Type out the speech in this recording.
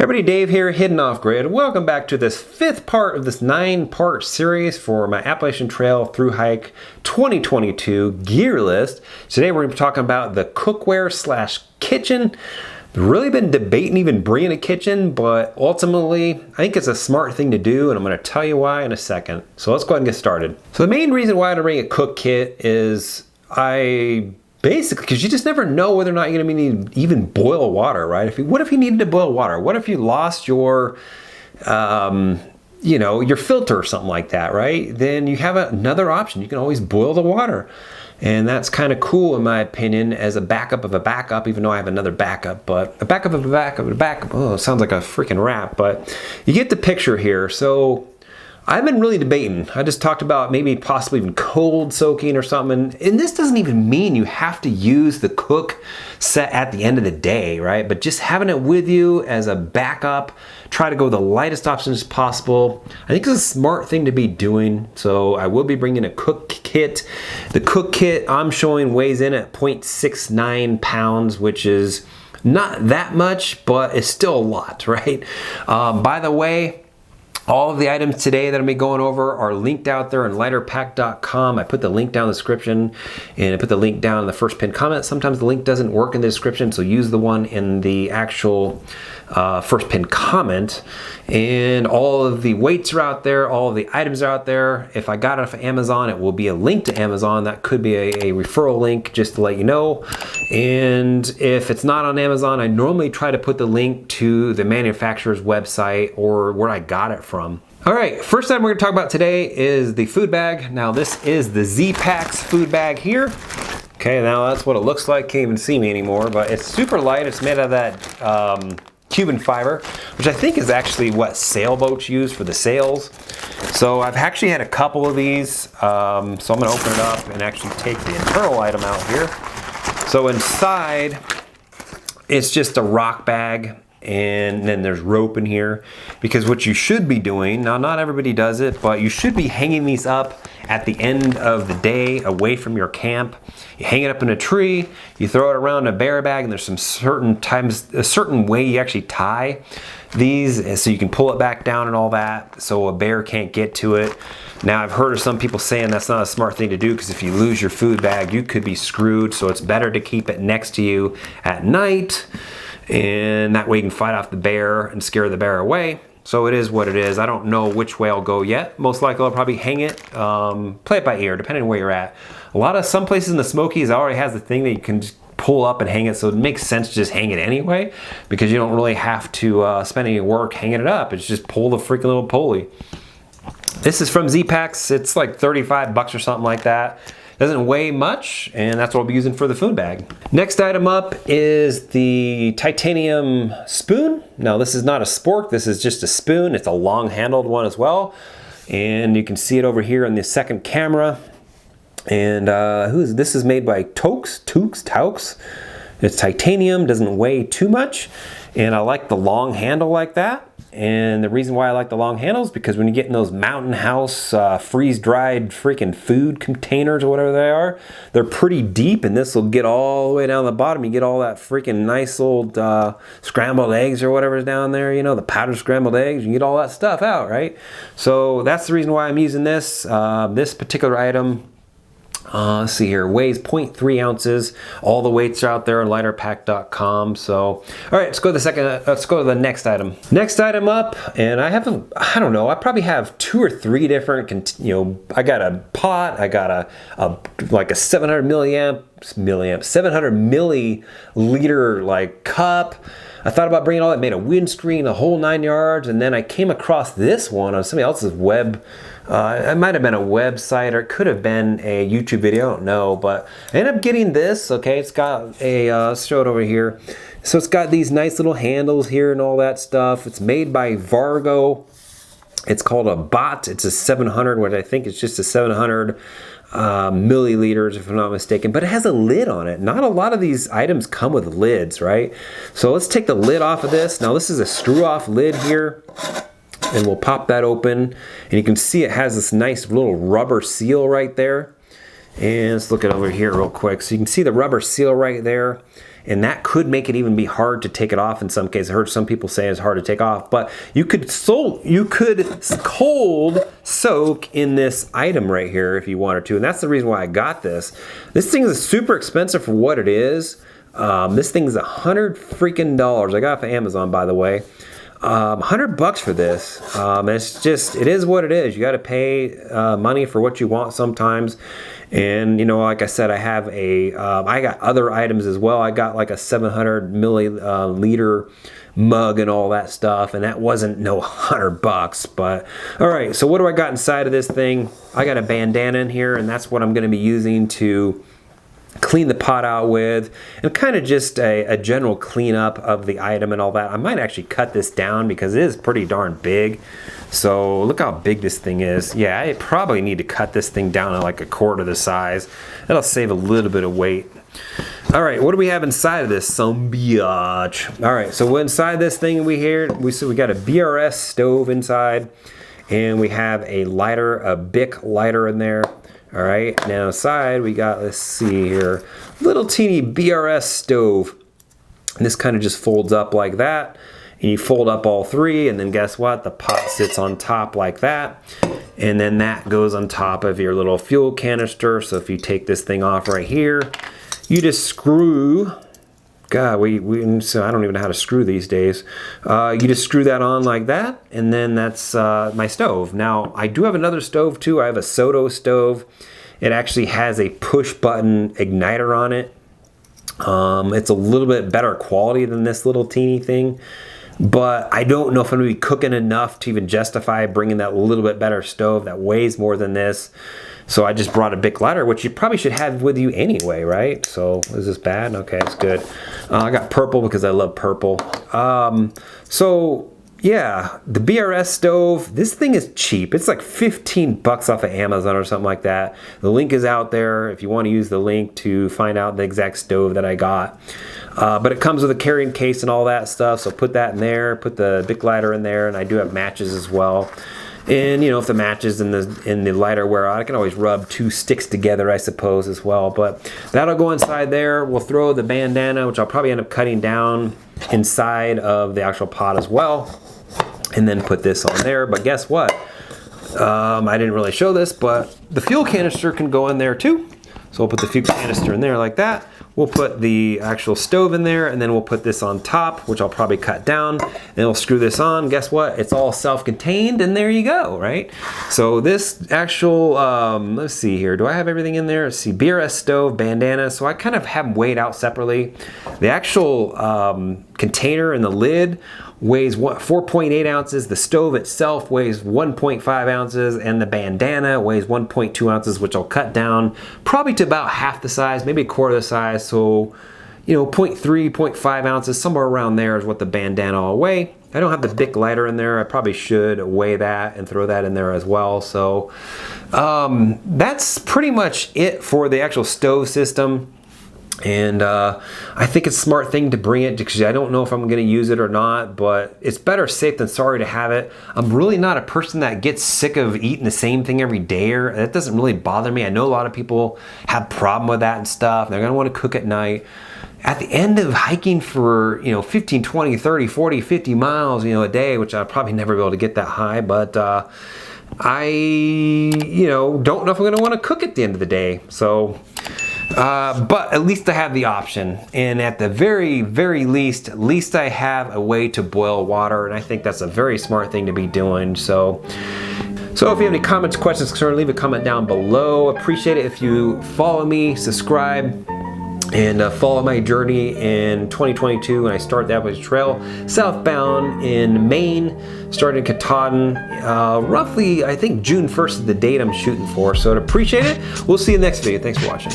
Everybody, Dave here, Hidden Off Grid. Welcome back to this fifth part of this 9-part series for my Appalachian Trail through hike 2022 gear list. Today we're going to be talking about the cookware / kitchen. Really been debating even bringing a kitchen, but ultimately I think it's a smart thing to do, and I'm going to tell you why in a second. So let's go ahead and get started. So the main reason why I bring a cook kit is basically, because you just never know whether or not you're going to need even boil water, right? What if you needed to boil water? What if you lost your, your filter or something like that, right? Then you have another option. You can always boil the water. And that's kind of cool, in my opinion, as a backup of a backup, even though I have another backup. But a backup of a backup of a backup, oh, it sounds like a freaking rap. But you get the picture here. So I've been really debating. I just talked about maybe possibly even cold soaking or something. And this doesn't even mean you have to use the cook set at the end of the day, right? But just having it with you as a backup, try to go the lightest option as possible. I think it's a smart thing to be doing. So I will be bringing a cook kit. The cook kit I'm showing weighs in at 0.69 pounds, which is not that much, but it's still a lot, right? By the way, all of the items today that I'm going to be going over are linked out there on lighterpack.com. I put the link down in the description, and I put the link down in the first pinned comment. Sometimes the link doesn't work in the description, so use the one in the actual first pinned comment. And all of the weights are out there, all of the items are out there. If I got it off of Amazon, it will be a link to Amazon. That could be a referral link, just to let you know. And if it's not on Amazon, I normally try to put the link to the manufacturer's website or where I got it from. All right, first item we're going to talk about today is the food bag. Now this is the Z-Packs food bag here. Okay, now that's what it looks like. Can't even see me anymore, but it's super light. It's made out of that Cuban fiber, which I think is actually what sailboats use for the sails. So I've actually had a couple of these. So I'm going to open it up and actually take the internal item out here. So inside, it's just a rock bag, and then there's rope in here, because what you should be doing, now not everybody does it, but you should be hanging these up at the end of the day away from your camp. You hang it up in a tree, you throw it around a bear bag, and there's a certain way you actually tie these so you can pull it back down and all that, so a bear can't get to it. Now I've heard of some people saying that's not a smart thing to do, because if you lose your food bag, you could be screwed. So it's better to keep it next to you at night, and that way you can fight off the bear and scare the bear away. So it is what it is. I don't know which way I'll go yet. Most likely I'll probably hang it, play it by ear, depending on where you're at. Some places in the Smokies already has the thing that you can just pull up and hang it, so it makes sense to just hang it anyway, because you don't really have to spend any work hanging it up. It's just pull the freaking little pulley. This is from Z-Packs. It's like 35 bucks or something like that. Doesn't weigh much, and that's what I'll be using for the food bag. Next item up is the titanium spoon. Now this is not a spork, this is just a spoon. It's a long handled one as well. And you can see it over here on the second camera. And this is made by Taux. It's titanium, doesn't weigh too much. And I like the long handle like that. And the reason why I like the long handles, because when you get in those mountain house freeze-dried freaking food containers or whatever they are, they're pretty deep, and this will get all the way down the bottom. You get all that freaking nice old scrambled eggs or whatever's down there, the powdered scrambled eggs. You get all that stuff out, right? So that's the reason why I'm using this. This particular item, let's see here, weighs 0.3 ounces. All the weights are out there on lighterpack.com. So, all right, let's go to the next item. Next item up, and I don't know, I probably have 2 or 3 different, I got a pot, I got like a 700 milliliter like cup. I thought about bringing all that, made a windscreen, the whole 9 yards, and then I came across this one on somebody else's web. It might have been a website, or it could have been a YouTube video, I don't know, but I ended up getting this. Okay, it's got let's show it over here. So it's got these nice little handles here and all that stuff. It's made by Vargo. It's called a bot. It's a 700, which I think is just a 700 milliliters, if I'm not mistaken, but it has a lid on it. Not a lot of these items come with lids, right? So let's take the lid off of this. Now this is a screw off lid here, and we'll pop that open, and you can see it has this nice little rubber seal right there. And let's look it over here real quick. So you can see the rubber seal right there. and that could make it even be hard to take it off in some cases. I heard some people say it's hard to take off, but you could cold soak in this item right here if you wanted to, and that's the reason why I got this. This thing is super expensive for what it is. This thing is $100 freaking. I got it from Amazon, by the way. $100 for this. It's just, it is what it is. You got to pay money for what you want sometimes. And you know, like I said, I have I got other items as well. I got like a 700 milliliter mug and all that stuff, and that wasn't no $100. But all right, so what do I got inside of this thing? I got a bandana in here, and that's what I'm going to be using to clean the pot out with, and kind of just a general cleanup of the item and all that. I might actually cut this down because it is pretty darn big. So look how big this thing is. Yeah, I probably need to cut this thing down to like a quarter the size. That'll save a little bit of weight. All right, what do we have inside of this some biatch? All right, so inside this thing we got a BRS stove inside, and we have a lighter, a Bic lighter in there. All right, now inside we got, let's see here, little teeny BRS stove. And this kind of just folds up like that. And you fold up all three, and then guess what? The pot sits on top like that. And then that goes on top of your little fuel canister. So if you take this thing off right here, you just screw, God, so I don't even know how to screw these days. You just screw that on like that, and then that's my stove. Now, I do have another stove too. I have a Soto stove. It actually has a push button igniter on it. It's a little bit better quality than this little teeny thing, but I don't know if I'm gonna be cooking enough to even justify bringing that little bit better stove that weighs more than this. So I just brought a Bic lighter, which you probably should have with you anyway, right? So is this bad? Okay, it's good. I got purple because I love purple. So yeah, the BRS stove, this thing is cheap. It's like $15 off of Amazon or something like that. The link is out there if you want to use the link to find out the exact stove that I got. But it comes with a carrying case and all that stuff, so put that in there, put the Bic lighter in there, and I do have matches as well. And you know, if the matches in the lighter wear out, I can always rub two sticks together, I suppose, as well. But that'll go inside there. We'll throw the bandana, which I'll probably end up cutting down inside of the actual pot as well, and then put this on there. But guess what? I didn't really show this, but the fuel canister can go in there too. So we'll put the fuel canister in there like that. We'll put the actual stove in there, and then we'll put this on top, which I'll probably cut down, and we'll screw this on. Guess what? It's all self-contained, and there you go, right? So this actual, let's see here. Do I have everything in there? Let's see, BRS stove, bandana. So I kind of have them weighed out separately. The actual container and the lid weighs 4.8 ounces. The stove itself weighs 1.5 ounces, and the bandana weighs 1.2 ounces, which I'll cut down probably to about half the size, maybe a quarter the size. So, you know, 0.3, 0.5 ounces, somewhere around there is what the bandana will weigh. I don't have the Bic lighter in there. I probably should weigh that and throw that in there as well. So that's pretty much it for the actual stove system. And I think it's a smart thing to bring it because I don't know if I'm going to use it or not, but it's better safe than sorry to have it. I'm really not a person that gets sick of eating the same thing every day. That doesn't really bother me. I know a lot of people have a problem with that and stuff. They're going to want to cook at night. At the end of hiking for, you know, 15, 20, 30, 40, 50 miles, you know, a day, which I'll probably never be able to get that high, but I, you know, don't know if I'm going to want to cook at the end of the day. So but at least I have the option, and at the very, very least, at least I have a way to boil water, and I think that's a very smart thing to be doing. So if you have any comments, questions, concerns, leave a comment down below. Appreciate it if you follow me, subscribe, and follow my journey in 2022 when I start the Appalachian Trail southbound in Maine, starting in Katahdin, roughly I think June 1st is the date I'm shooting for. So I'd appreciate it. We'll see you next video. Thanks for watching.